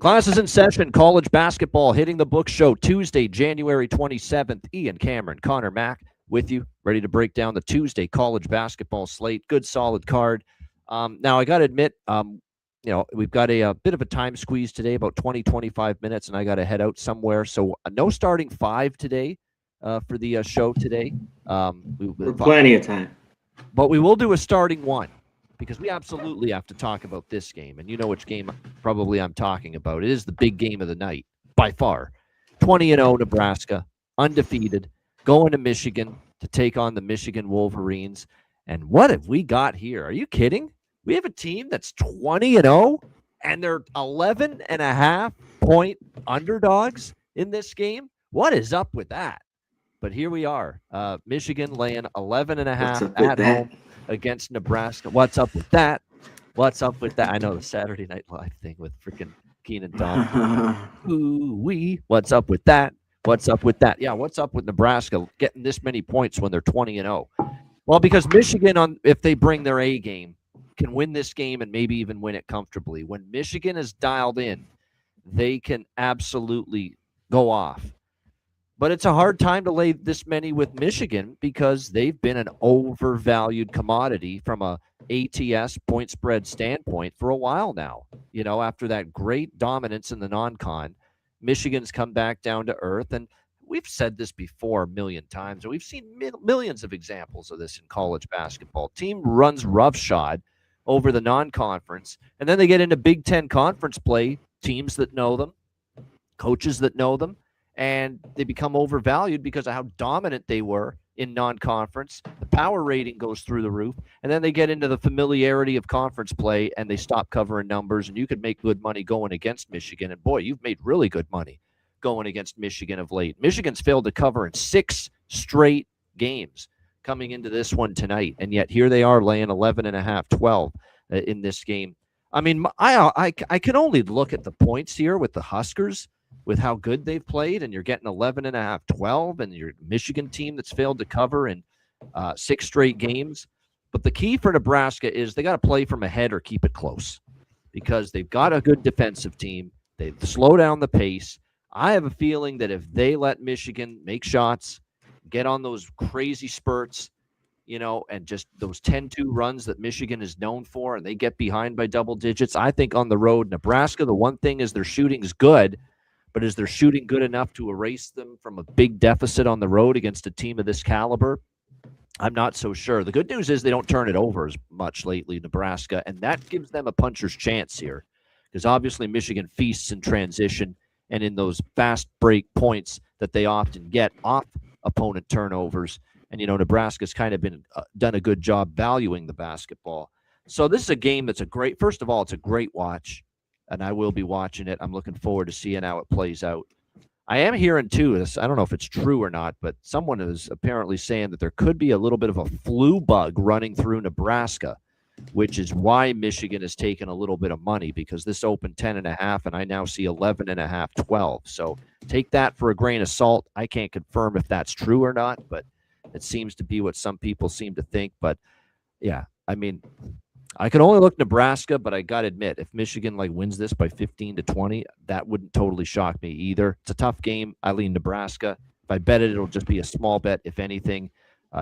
Classes in session, college basketball hitting the book show Tuesday, January 27th. Ian Cameron, Connor Mack with you, ready to break down the Tuesday college basketball slate. Good, solid card. Now, I got to admit, we've got a bit of a time squeeze today, about 20, 25 minutes, and I got to head out somewhere. So no starting five today for the show today. We're plenty of time. But we will do a starting one, because we absolutely have to talk about this game. And you know which game probably I'm talking about. It is the big game of the night, by far. 20-0 Nebraska, undefeated, going to Michigan to take on the Michigan Wolverines. And what have we got here? Are you kidding? We have a team that's 20-0, and they're 11.5-point underdogs in this game. What is up with that? But here we are. Michigan laying 11.5 at home against Nebraska. What's up with that? What's up with that? I know the Saturday Night Live thing with freaking Keenan Thompson. Ooh-wee. What's up with that? What's up with that? Yeah, what's up with Nebraska getting this many points when they're 20-0? Well, because Michigan, if they bring their A game, can win this game and maybe even win it comfortably. When Michigan is dialed in, they can absolutely go off. But it's a hard time to lay this many with Michigan because they've been an overvalued commodity from a ATS point spread standpoint for a while now. You know, after that great dominance in the non-con, Michigan's come back down to earth. And we've said this before a million times, and we've seen millions of examples of this in college basketball. Team runs roughshod over the non-conference, and then they get into Big Ten conference play, teams that know them, coaches that know them, and they become overvalued because of how dominant they were in non-conference. The power rating goes through the roof, and then they get into the familiarity of conference play, and they stop covering numbers, and you could make good money going against Michigan. And, boy, you've made really good money going against Michigan of late. Michigan's failed to cover in 6 straight games coming into this one tonight, and yet here they are laying 11.5, 12 in this game. I mean, I can only look at the points here with the Huskers, with how good they've played, and you're getting 11.5, 12, and your Michigan team that's failed to cover in 6 straight games. But the key for Nebraska is they got to play from ahead or keep it close, because they've got a good defensive team. They slow down the pace. I have a feeling that if they let Michigan make shots, get on those crazy spurts, and just those 10-2 runs that Michigan is known for, and they get behind by double digits, I think on the road, Nebraska, the one thing is their shooting is good, but is their shooting good enough to erase them from a big deficit on the road against a team of this caliber? I'm not so sure. The good news is they don't turn it over as much lately, Nebraska, and that gives them a puncher's chance here, because obviously Michigan feasts in transition and in those fast break points that they often get off opponent turnovers. And, Nebraska's kind of been done a good job valuing the basketball. So this is a game that's first of all, it's a great watch, and I will be watching it. I'm looking forward to seeing how it plays out. I am hearing, too, this, I don't know if it's true or not, but someone is apparently saying that there could be a little bit of a flu bug running through Nebraska, which is why Michigan has taken a little bit of money, because this opened 10.5, and I now see 11.5, 12. So take that for a grain of salt. I can't confirm if that's true or not, but it seems to be what some people seem to think. But, yeah, I mean, I can only look Nebraska, but I got to admit, if Michigan wins this by 15-20, that wouldn't totally shock me either. It's a tough game. I lean Nebraska. If I bet it, it'll just be a small bet, if anything.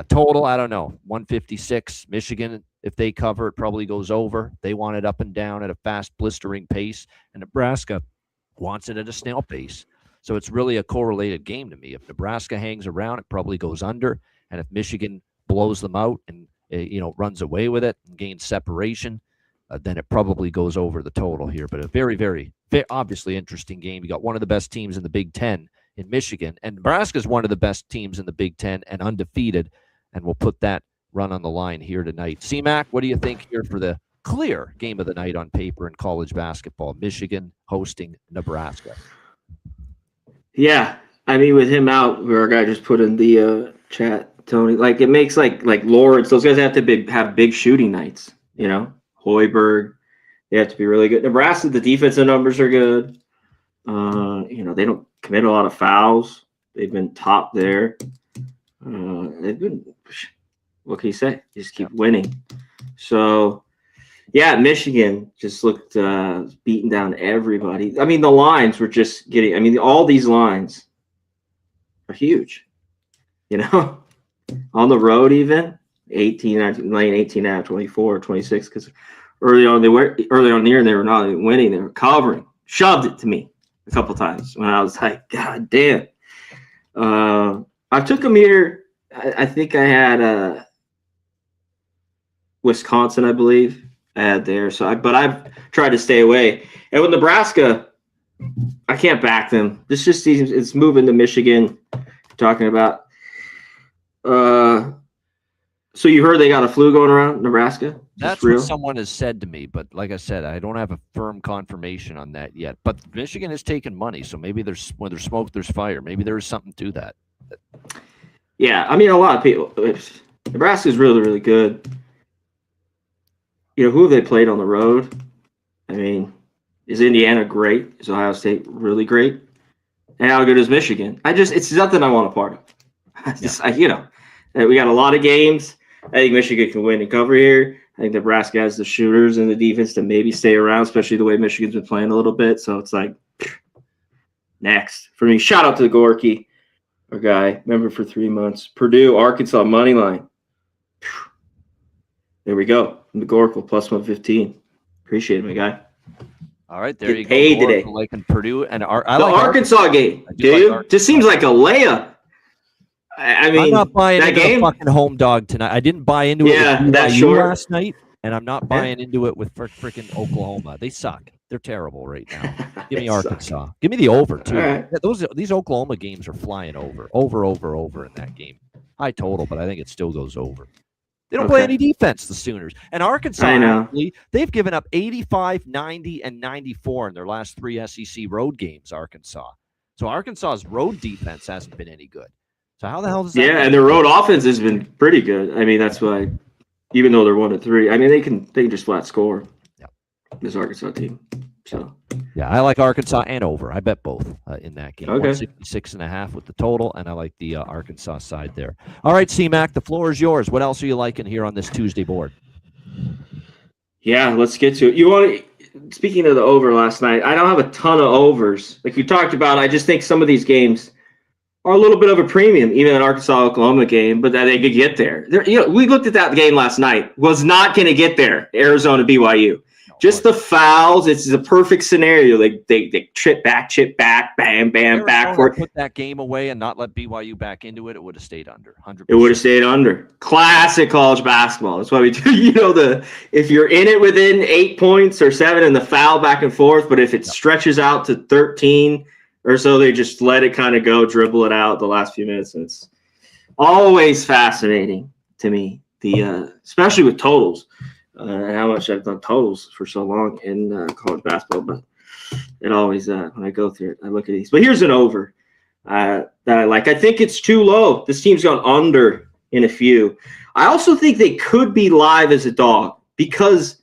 Total, I don't know, 156. Michigan, if they cover, it probably goes over. They want it up and down at a fast, blistering pace, and Nebraska wants it at a snail pace. So it's really a correlated game to me. If Nebraska hangs around, it probably goes under, and if Michigan blows them out and runs away with it and gains separation, then it probably goes over the total here. But a very, very, very obviously interesting game. You got one of the best teams in the Big Ten in Michigan, and Nebraska is one of the best teams in the Big Ten and undefeated, and we'll put that run on the line here tonight. C-Mac, what do you think here for the clear game of the night on paper in college basketball? Michigan hosting Nebraska. Yeah, I mean, with him out, our guy just put in the chat, Tony, it makes like Lawrence, those guys have to have big shooting nights, Hoiberg, they have to be really good. Nebraska, the defensive numbers are good. They don't commit a lot of fouls. They've been top there. They've been, what can you say? Just keep winning. So Yeah, Michigan just looked beating down everybody. I mean, the lines were just getting. I mean, all these lines are huge. You know, on the road even 18, 19, lane 18 out, 24, 26. Because early on they were not winning. They were covering. Shoved it to me a couple times when I was like, God damn. I took them here. I think I had Wisconsin, I believe. I had there. But I've tried to stay away. And with Nebraska, I can't back them. This just seems it's moving to Michigan. Talking about. So you heard they got a flu going around Nebraska? That's what someone has said to me, but like I said, I don't have a firm confirmation on that yet. But Michigan is taking money, so maybe when there's smoke, there's fire. Maybe there is something to that. Yeah, I mean, a lot of people. Nebraska is really, really good. You know, who have they played on the road? I mean, is Indiana great? Is Ohio State really great? And how good is Michigan? It's nothing I want a part of. We got a lot of games. I think Michigan can win and cover here. I think Nebraska has the shooters and the defense to maybe stay around, especially the way Michigan's been playing a little bit. So it's like, next. For me, shout out to Gorky, our guy, member for 3 months. Purdue, Arkansas, money line. There we go. McGorkle, plus 115. Appreciate it, my guy. All right, there you go. Paid today. Like in Purdue and Arkansas game. Do you? Just seems like a layup. I mean, I'm not buying into game? the fucking home dog tonight. I didn't buy into it with BYU last night, and I'm not buying into it with freaking Oklahoma. They suck. They're terrible right now. Give me Arkansas. Suck. Give me the over too. Right. These Oklahoma games are flying over in that game. High total, but I think it still goes over. They don't play any defense, the Sooners. And Arkansas, actually, they've given up 85, 90, and 94 in their last 3 SEC road games, Arkansas. So Arkansas's road defense hasn't been any good. So how the hell does that? Yeah, and their road offense has been pretty good. I mean, that's why, even though they're 1-3, I mean they can just flat score. Yep. This Arkansas team. So yeah, I like Arkansas and over. I bet both in that game. Okay. 166.5 with the total, and I like the Arkansas side there. All right, C-Mac, the floor is yours. What else are you liking here on this Tuesday board? Yeah, let's get to it. Speaking of the over last night, I don't have a ton of overs. Like you talked about, I just think some of these games are a little bit of a premium, even an Arkansas-Oklahoma game, but that they could get there. We looked at that game last night. Was not going to get there, Arizona, BYU. Just the fouls. It's a perfect scenario. They chip back, bam, bam, backward. Put that game away and not let BYU back into it. It would have stayed under 100%. It would have stayed under. Classic college basketball. That's why we do. If you're in it within 8 points or 7, and the foul back and forth, but if it stretches out to 13 or so, they just let it kind of go, dribble it out the last few minutes, and it's always fascinating to me. Especially with totals. And how much I've done totals for so long in college basketball, but it always when I go through it, I look at these. But here's an over that I like. I think it's too low. This team's gone under in a few. I also think they could be live as a dog because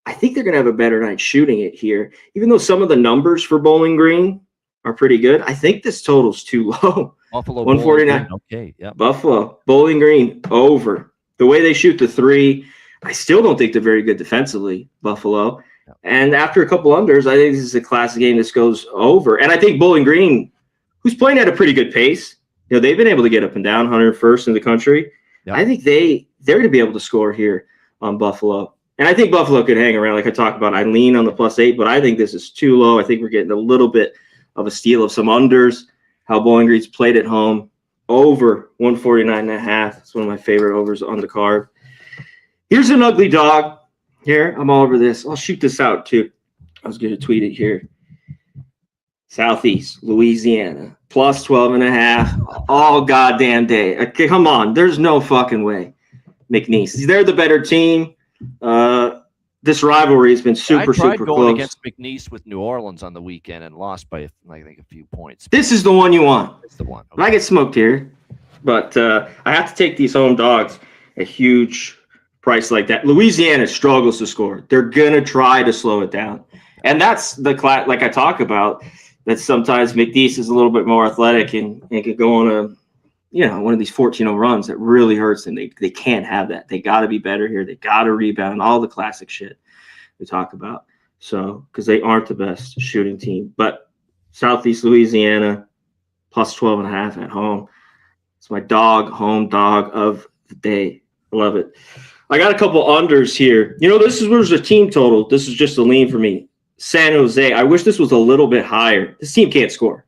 I think they're going to have a better night shooting it here. Even though some of the numbers for Bowling Green are pretty good, I think this total's too low. Buffalo 149. Okay, yeah. Buffalo Bowling Green over. The way they shoot the three. I still don't think they're very good defensively, Buffalo. And after a couple unders, I think this is a classic game. This goes over. And I think Bowling Green, who's playing at a pretty good pace, they've been able to get up and down, 101st in the country. Yep. I think they're going to be able to score here on Buffalo. And I think Buffalo could hang around, like I talked about. I lean on the +8, but I think this is too low. I think we're getting a little bit of a steal of some unders, how Bowling Green's played at home. Over 149.5. It's one of my favorite overs on the card. Here's an ugly dog. Here, I'm all over this. I'll shoot this out, too. I was going to tweet it here. Southeast, Louisiana, +12.5 all goddamn day. Okay, come on. There's no fucking way. McNeese. They're the better team. This rivalry has been super going close. Against McNeese with New Orleans on the weekend and lost by, I think, a few points. This is the one you want. It's the one. Okay. But I get smoked here. But I have to take these home dogs a huge price like that. Louisiana struggles to score. They're going to try to slow it down. And that's the class, like I talk about, that sometimes McNeese is a little bit more athletic and could go on one of these 14-0 runs that really hurts them. They can't have that. They got to be better here. They got to rebound, all the classic shit we talk about. So, because they aren't the best shooting team. But Southeast Louisiana, plus 12.5 at home. It's my home dog of the day. I love it. I got a couple unders here. This was a team total. This is just a lean for me. San Jose. I wish this was a little bit higher. This team can't score.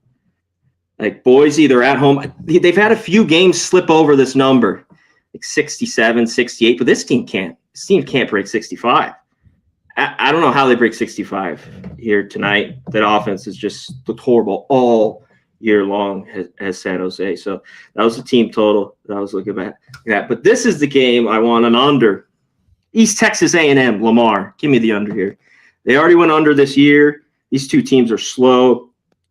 Like Boise, they're at home. They've had a few games slip over this number, like 67, 68, but this team can't. This team can't break 65. I don't know how they break 65 here tonight. That offense has just looked horrible all year long as San Jose. So that was the team total that I was looking at. But this is the game I want an under. East Texas A&M, Lamar. Give me the under here. They already went under this year. These two teams are slow.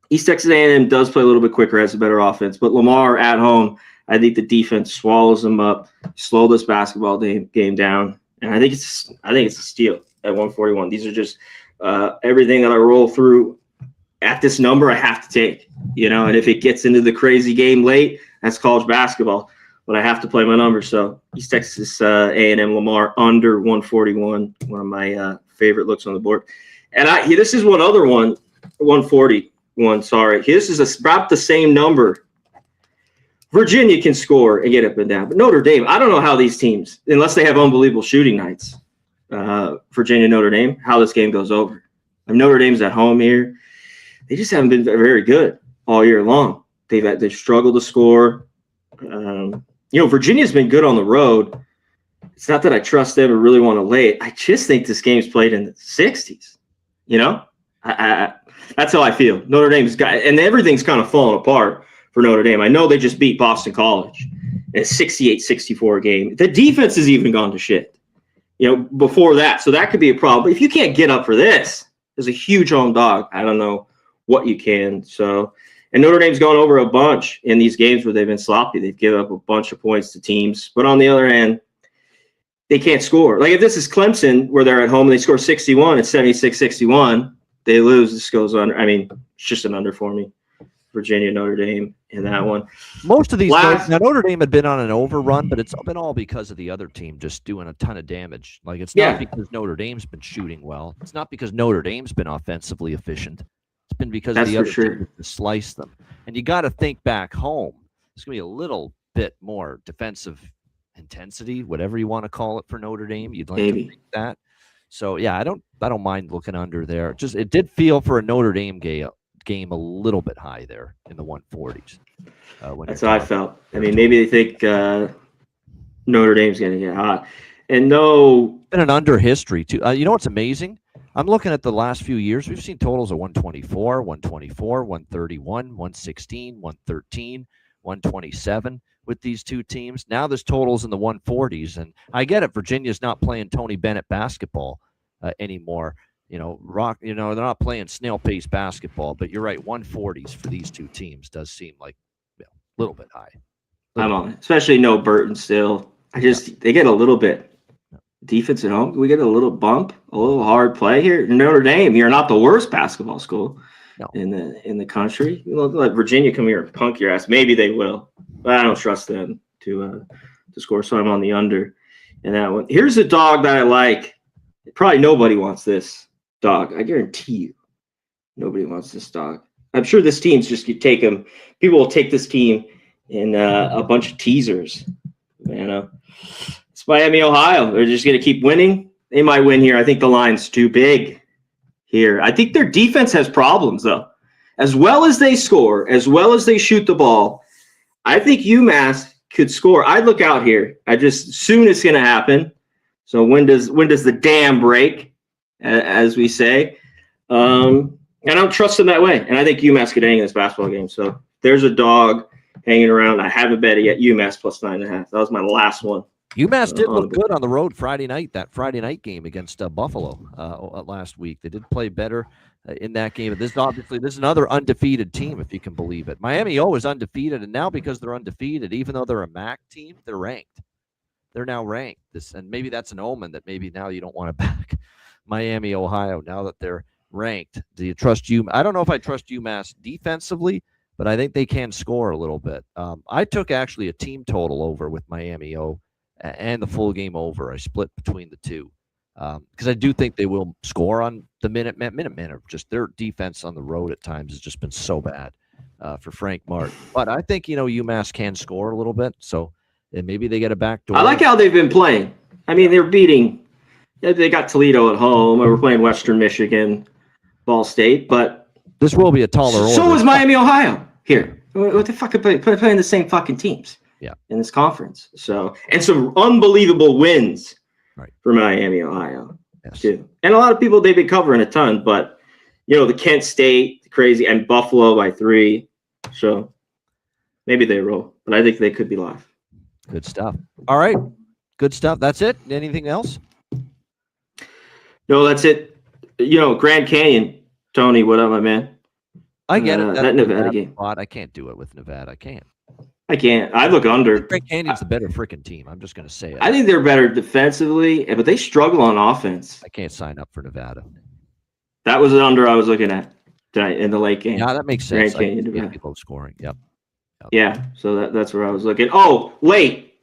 East Texas A&M does play a little bit quicker, has a better offense. But Lamar at home, I think the defense swallows them up, slow this basketball game down. And I think it's a steal at 141. These are just everything that I roll through at this number I have to take, and if it gets into the crazy game late, that's college basketball, but I have to play my number. So East Texas A&M Lamar under 141, one of my favorite looks on the board. And this is one other one, 141, sorry. This is about the same number. Virginia can score and get up and down, but Notre Dame, I don't know how these teams, unless they have unbelievable shooting nights, Virginia, Notre Dame, how this game goes over. Notre Dame's at home here. They just haven't been very good all year long. They've struggled to score. Virginia's been good on the road. It's not that I trust them or really want to lay it. I just think this game's played in the 60s. That's how I feel. Notre Dame's got, and everything's kind of falling apart for Notre Dame. I know they just beat Boston College in a 68-64 game. The defense has even gone to shit, before that. So that could be a problem. But if you can't get up for this, there's a huge home dog. I don't know what you can. So, and Notre Dame's gone over a bunch in these games where they've been sloppy. They've given up a bunch of points to teams. But on the other hand, they can't score. Like if this is Clemson where they're at home and they score 61, it's 76-61. They lose. This goes under. It's just an under for me. Virginia, Notre Dame in that one. Most of these now Notre Dame had been on an overrun, but it's been all because of the other team just doing a ton of damage. Like it's not because Notre Dame's been shooting well. It's not because Notre Dame's been offensively efficient. It's been because of the other team to slice them. And you got to think back home. There's going to be a little bit more defensive intensity, whatever you want to call it for Notre Dame. You'd like to think that. So yeah, I don't mind looking under there. Just it did feel for a Notre Dame game a little bit high there in the 140s. That's how I felt. Maybe they think Notre Dame's going to get hot. And no, been an under history too. What's amazing? I'm looking at the last few years. We've seen totals of 124, 124, 131, 116, 113, 127 with these two teams. Now there's totals in the 140s, and I get it. Virginia's not playing Tony Bennett basketball anymore. They're not playing snail pace basketball. But you're right, 140s for these two teams does seem like a little bit high. I'm on it, especially no Burton still. They get a little bit. Defense at home, we get a little bump, a little hard play here. Notre Dame, you're not the worst basketball school in the country. Let Virginia come here and punk your ass. Maybe they will, but I don't trust them to score. So I'm on the under in that one. Here's a dog that I like. Probably nobody wants this dog. I guarantee you, nobody wants this dog. I'm sure this team's just could take them. People will take this team in a bunch of teasers. It's Miami, Ohio. They're just going to keep winning. They might win here. I think the line's too big here. I think their defense has problems, though. As well as they score, as well as they shoot the ball, I think UMass could score. I'd look out here. Soon it's going to happen. So when does the dam break, as we say? I don't trust them that way. And I think UMass could hang in this basketball game. So there's a dog hanging around. I haven't bet it yet. UMass plus 9.5. That was my last one. UMass did look good on the road Friday night, that Friday night game against Buffalo last week. They did play better in that game. This is another undefeated team, if you can believe it. Miami O is undefeated, and now because they're undefeated, even though they're a MAC team, they're ranked. They're now ranked. And maybe that's an omen that maybe now you don't want to back Miami, Ohio, now that they're ranked. Do you trust I don't know if I trust UMass defensively, but I think they can score a little bit. I took actually a team total over with Miami and the full game over. I split between the two because I do think they will score on the minute. Just their defense on the road at times has just been so bad for Frank Martin. But I think UMass can score a little bit, so and maybe they get a back door. I like how they've been playing. I mean, they're beating. They got Toledo at home. We're playing Western Michigan, Ball State, but this will be a taller order. So is Miami, Ohio. Here, what the fuck are playing the same fucking teams? Yeah, in this conference. So and some unbelievable wins for Miami, Ohio, too. And a lot of people they've been covering a ton, but the Kent State crazy and Buffalo by 3. So maybe they roll, but I think they could be live. Good stuff. All right, good stuff. That's it. Anything else? No, that's it. Grand Canyon, Tony. What up, my man? I get it. That Nevada game. Spot. I can't do it with Nevada. I can't. I look under. Grand Canyon's the better freaking team. I'm just going to say it. I think they're better defensively, but they struggle on offense. I can't sign up for Nevada. That was an under I was looking at tonight in the late game. Yeah, that makes sense. Grand Canyon, people scoring. Yep. Yeah, so that's where I was looking. Oh, wait.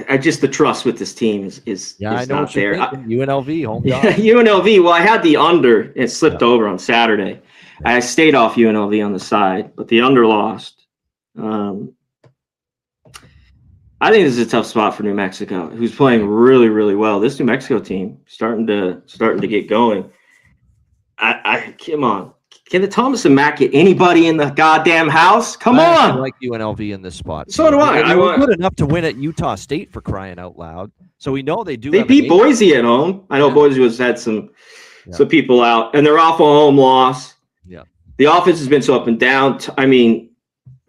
I just the trust with this team is I know not there. UNLV home. Yeah, UNLV. Well, I had the under. It slipped over on Saturday. I stayed off UNLV on the side, but the under lost. I think this is a tough spot for New Mexico, who's playing really, really well. This New Mexico team starting to get going. I come on. Can the Thomas and Mack get anybody in the goddamn house? Come on! I like UNLV in this spot. So do I. They were good enough to win at Utah State for crying out loud. So we know they do. They beat Boise at home. I know Boise had some people out, and they're off a home loss. Yeah. The offense has been so up and down. I mean,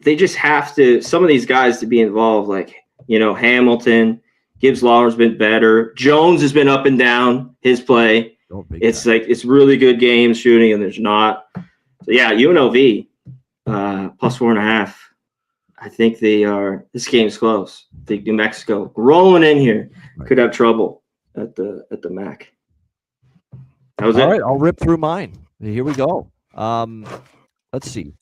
they just have to. Some of these guys to be involved, like Hamilton, Gibbs Lawler's been better. Jones has been up and down his play. It's like it's really good games shooting, and there's not. So yeah, UNLV plus 4.5. I think they are. This game's close. I think New Mexico rolling in here could have trouble at the MAC. That was all it. Right, I'll rip through mine. Here we go. Let's see.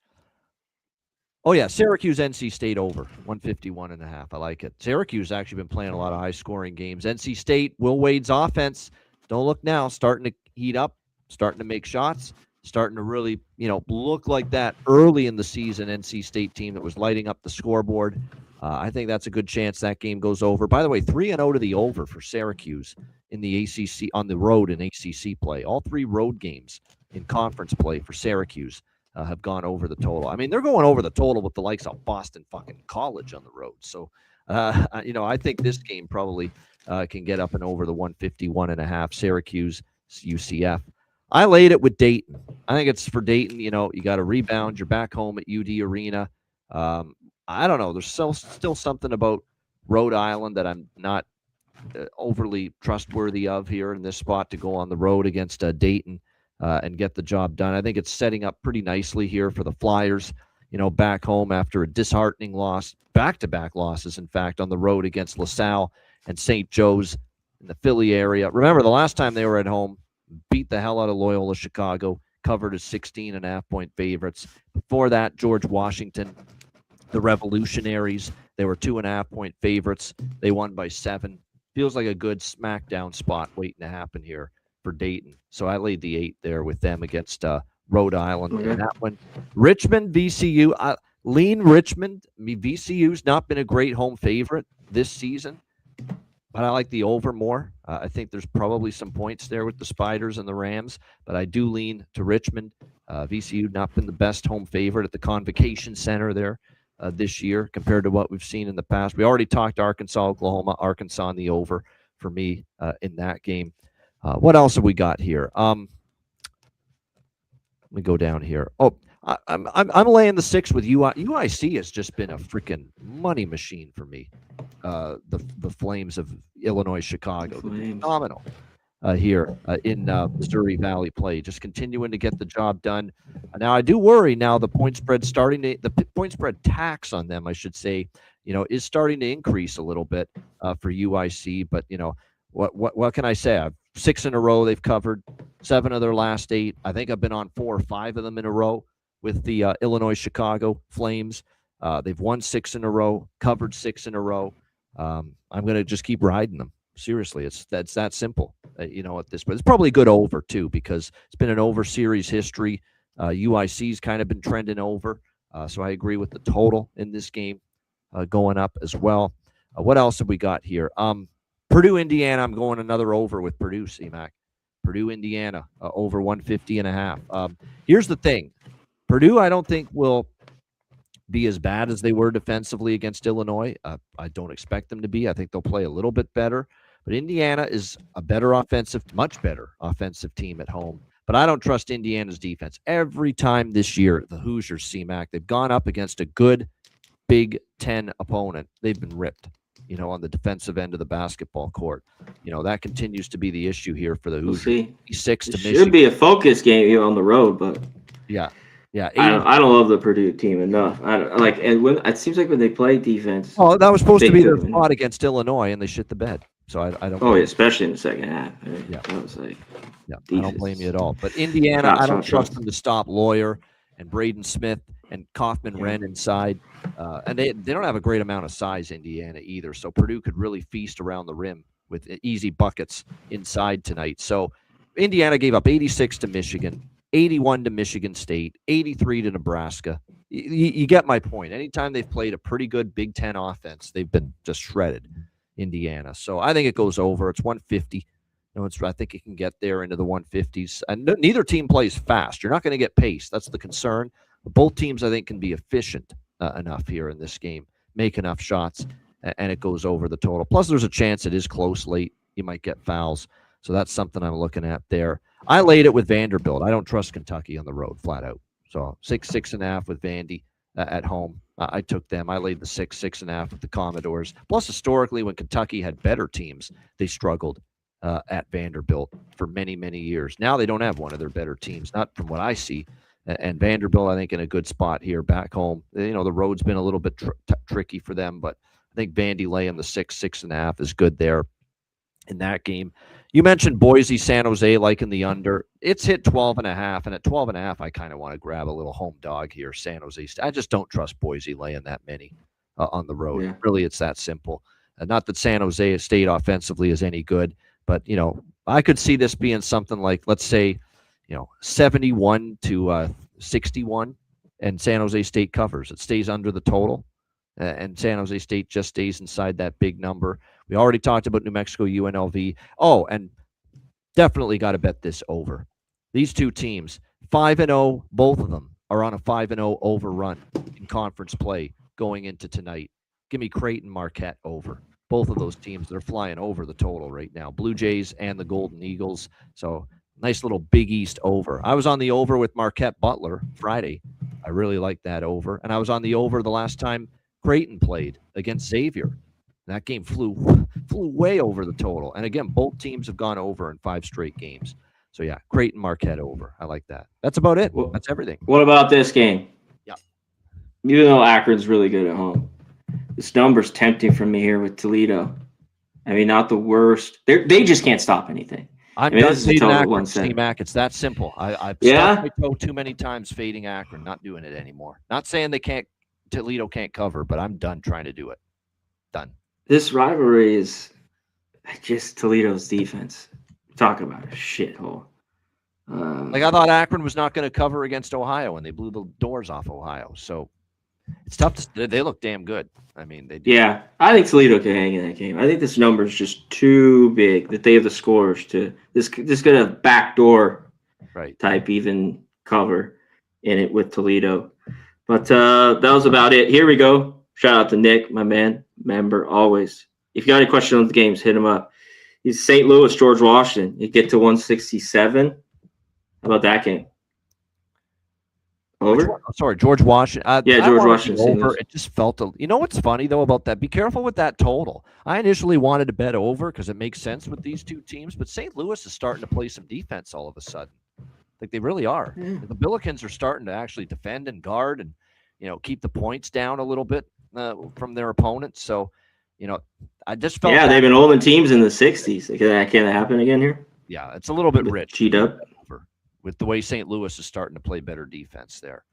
Oh yeah, Syracuse NC State over 151.5. I like it. Syracuse has actually been playing a lot of high scoring games. NC State, Will Wade's offense. Don't look now, starting to heat up, starting to make shots, starting to really, look like that early in the season NC State team that was lighting up the scoreboard. I think that's a good chance that game goes over. By the way, 3-0 to the over for Syracuse in the ACC on the road in ACC play. All 3 road games in conference play for Syracuse have gone over the total. I mean, they're going over the total with the likes of Boston fucking College on the road. So, I think this game probably can get up and over the 151.5 Syracuse UCF. I laid it with Dayton. I think it's for Dayton. You got to rebound. You're back home at UD Arena. I don't know. There's still something about Rhode Island that I'm not overly trustworthy of here in this spot to go on the road against Dayton and get the job done. I think it's setting up pretty nicely here for the Flyers. Back home after a disheartening loss, back-to-back losses, in fact, on the road against LaSalle and St. Joe's in the Philly area. Remember, the last time they were at home, beat the hell out of Loyola Chicago, covered as 16.5-point favorites. Before that, George Washington, the Revolutionaries, they were 2.5-point favorites. They won by 7. Feels like a good smackdown spot waiting to happen here for Dayton. So I laid the 8 there with them against Rhode Island in that one. Richmond, VCU. Lean Richmond. VCU's not been a great home favorite this season, but I like the over more. I think there's probably some points there with the Spiders and the Rams, but I do lean to Richmond. VCU not been the best home favorite at the Convocation Center there this year compared to what we've seen in the past. We already talked Arkansas, Oklahoma, Arkansas on the over for me in that game. What else have we got here? Let me go down here. Oh, I'm laying the 6 with UIC has just been a freaking money machine for me. The Flames of Illinois, Chicago, phenomenal here in Missouri Valley play, just continuing to get the job done. Now I do worry now the point spread the point spread tax on them, I should say, is starting to increase a little bit for UIC. But what can I say? I've 6 in a row they've covered, 7 of their last 8. I think I've been on 4 or 5 of them in a row with the Illinois-Chicago Flames. They've won 6 in a row, covered 6 in a row. I'm going to just keep riding them. Seriously, that's that simple. At this point, it's probably a good over too because it's been an over series history. UIC's kind of been trending over, so I agree with the total in this game going up as well. What else have we got here? Purdue, Indiana. I'm going another over with Purdue, CMAC. Purdue, Indiana, over 150.5. Here's the thing. Purdue, I don't think will be as bad as they were defensively against Illinois. I don't expect them to be. I think they'll play a little bit better. But Indiana is a much better offensive team at home. But I don't trust Indiana's defense. Every time this year, the Hoosiers, CMAC, they've gone up against a good Big Ten opponent. They've been ripped, on the defensive end of the basketball court. That continues to be the issue here for the Hoosiers. We'll see. 6 to Michigan. Should be a focus game on the road, but yeah. I don't love the Purdue team enough. And when it seems like when they play defense. Oh, that was supposed to be their spot against Illinois, and they shit the bed. So I don't. Oh, yeah, especially in the second half. Yeah, that was like. Yeah, I don't blame you at all. But Indiana, I don't trust them to stop Lawyer and Braden Smith and Kaufman-Renn inside. And they don't have a great amount of size, Indiana, either. So Purdue could really feast around the rim with easy buckets inside tonight. So Indiana gave up 86 to Michigan, 81 to Michigan State, 83 to Nebraska. You get my point. Anytime they've played a pretty good Big Ten offense, they've been just shredded, Indiana. So I think it goes over. It's 150. I think it can get there into the 150s. And neither team plays fast. You're not going to get pace. That's the concern. Both teams, I think, can be efficient enough here in this game, make enough shots, and it goes over the total. Plus, there's a chance it is close late. You might get fouls. So that's something I'm looking at there. I laid it with Vanderbilt. I don't trust Kentucky on the road, flat out. So 6.5 with Vandy at home. I took them. I laid the 6.5 with the Commodores. Plus, historically, when Kentucky had better teams, they struggled at Vanderbilt for many, many years. Now they don't have one of their better teams, not from what I see. And Vanderbilt, I think, in a good spot here back home. The road's been a little bit tricky for them, but I think Vandy laying the 6.5 is good there in that game. You mentioned Boise, San Jose, liking the under. It's hit 12.5, and at 12.5, I kind of want to grab a little home dog here, San Jose. I just don't trust Boise laying that many on the road. Yeah. Really, it's that simple. Not that San Jose State offensively is any good, but, I could see this being something like, let's say, 71 to 61, and San Jose State covers. It stays under the total, and San Jose State just stays inside that big number. We already talked about New Mexico, UNLV. Oh, and definitely got to bet this over. These two teams, 5-0, both of them are on a 5-0 overrun in conference play going into tonight. Give me Creighton, Marquette over. Both of those teams, they're flying over the total right now. Blue Jays and the Golden Eagles. So nice little Big East over. I was on the over with Marquette Butler Friday. I really like that over. And I was on the over the last time Creighton played against Xavier. That game flew way over the total. And again, both teams have gone over in 5 straight games. So yeah, Creighton, Marquette over. I like that. That's about it. That's everything. What about this game? Yeah. Even though Akron's really good at home, this number's tempting for me here with Toledo. I mean, not the worst. They just can't stop anything. I'm done fading Akron, C-Mac. It's that simple. I've stopped my toe too many times fading Akron, not doing it anymore. Not saying Toledo can't cover, but I'm done trying to do it. Done. This rivalry is just Toledo's defense. Talk about a shithole. I thought Akron was not going to cover against Ohio, and they blew the doors off Ohio. So it's tough. They look damn good. I mean, they do. Yeah, I think Toledo can hang in that game. I think this number is just too big that they have the scores to this could have backdoor type even cover in it with Toledo. But that was about it. Here we go. Shout out to Nick, my man, member always. If you got any questions on the games, hit him up. He's St. Louis, George Washington. You get to 167. How about that game? Over? Sorry, George Washington. George Washington. Over. It just felt you know what's funny, though, about that? Be careful with that total. I initially wanted to bet over because it makes sense with these two teams, but St. Louis is starting to play some defense all of a sudden. Like they really are. Yeah. The Billikens are starting to actually defend and guard and, keep the points down a little bit from their opponents. So, I just felt they've been holding teams in the 60s. Can that happen again here? Yeah, it's a little bit rich. G-Dub. With the way St. Louis is starting to play better defense there.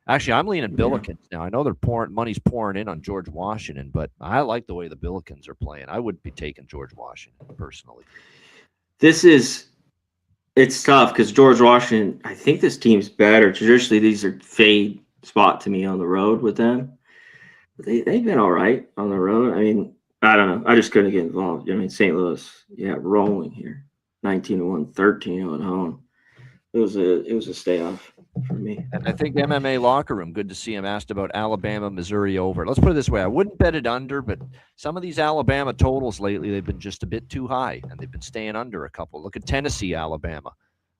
Actually, I'm leaning Billikens now. I know money's pouring in on George Washington, but I like the way the Billikens are playing. I would be taking George Washington personally. It's tough because George Washington, I think this team's better. Traditionally, these are fade spot to me on the road with them. They've been all right on the road. I mean, I don't know. I just couldn't get involved. I mean, St. Louis, rolling here. 19-1, 13-0 at home. It was a stay off for me. And I think MMA locker room, good to see him, asked about Alabama, Missouri over. Let's put it this way. I wouldn't bet it under, but some of these Alabama totals lately, they've been just a bit too high, and they've been staying under a couple. Look at Tennessee, Alabama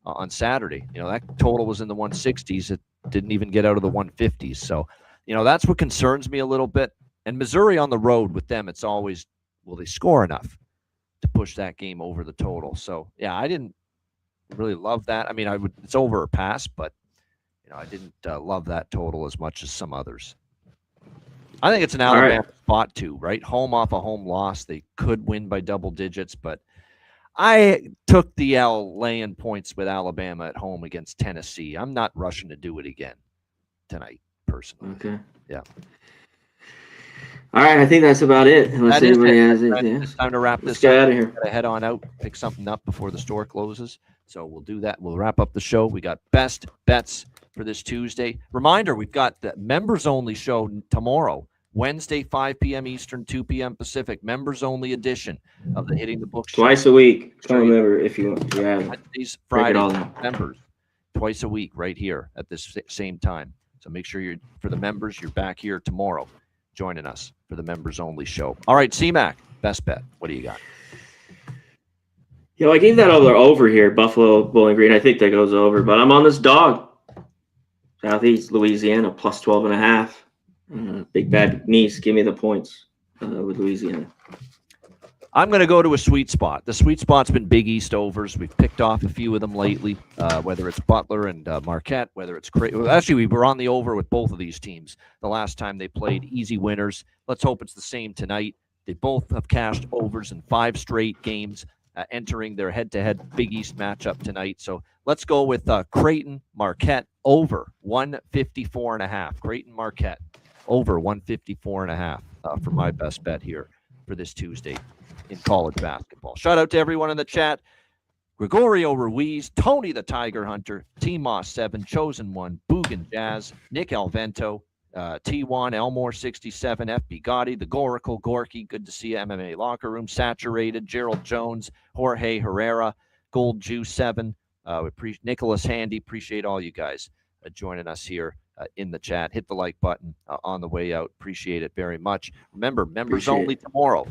on Saturday. That total was in the 160s. It didn't even get out of the 150s. So, that's what concerns me a little bit. And Missouri on the road with them, it's always, will they score enough to push that game over the total? So, yeah, I didn't really love that. I mean, it's over or pass, but I didn't love that total as much as some others. I think it's an Alabama spot too, right? Home off a home loss. They could win by double digits, but I took the L laying points with Alabama at home against Tennessee. I'm not rushing to do it again tonight, personally. Okay. Yeah. All right, I think that's about it. Unless anybody has anything. It's time to wrap this up. Get out of here. Gotta head on out, pick something up before the store closes. So we'll do that. We'll wrap up the show. We got best bets for this Tuesday. Reminder, we've got the members-only show tomorrow, Wednesday, 5 p.m. Eastern, 2 p.m. Pacific, members-only edition of the Hitting the Book show. Twice a week. Become a member if you want. Wednesdays, Fridays, members, twice a week right here at this same time. So make sure for the members, you're back here tomorrow joining us for the members-only show. All right, C-Mac, best bet. What do you got? I gave that over here, Buffalo, Bowling Green. I think that goes over, but I'm on this dog. Southeast Louisiana, plus 12.5. Big Bad Niece, give me the points with Louisiana. I'm going to go to a sweet spot. The sweet spot's been Big East overs. We've picked off a few of them lately, whether it's Butler and Marquette, whether it's actually, we were on the over with both of these teams the last time they played. Easy winners. Let's hope it's the same tonight. They both have cashed overs in 5 straight games, entering their head-to-head Big East matchup tonight. So let's go with Creighton Marquette over 154.5. Creighton Marquette over 154.5 for my best bet here for this Tuesday in college basketball. Shout out to everyone in the chat. Gregorio Ruiz, Tony the Tiger Hunter, T-Moss 7, Chosen 1, Boogan Jazz, Nick Alvento, T1, Elmore 67, FB Gotti, the Goracle, Gorky, good to see you, MMA Locker Room, Saturated, Gerald Jones, Jorge Herrera, Gold Juice 7, Nicholas Handy, appreciate all you guys joining us here in the chat. Hit the like button on the way out, appreciate it very much. Remember, members only tomorrow.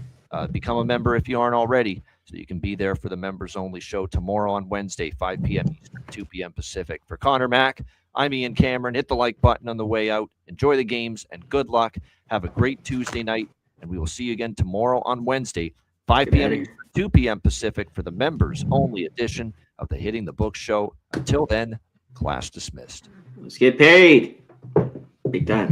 Become a member if you aren't already, so you can be there for the members only show tomorrow on Wednesday, 5 p.m. Eastern, 2 p.m. Pacific. For Connor Mack, I'm Ian Cameron. Hit the like button on the way out. Enjoy the games and good luck. Have a great Tuesday night, and we will see you again tomorrow on Wednesday, 5 p.m. Eastern, 2 p.m. Pacific for the members only edition of the Hitting the Book show. Until then, class dismissed. Let's get paid. Big time.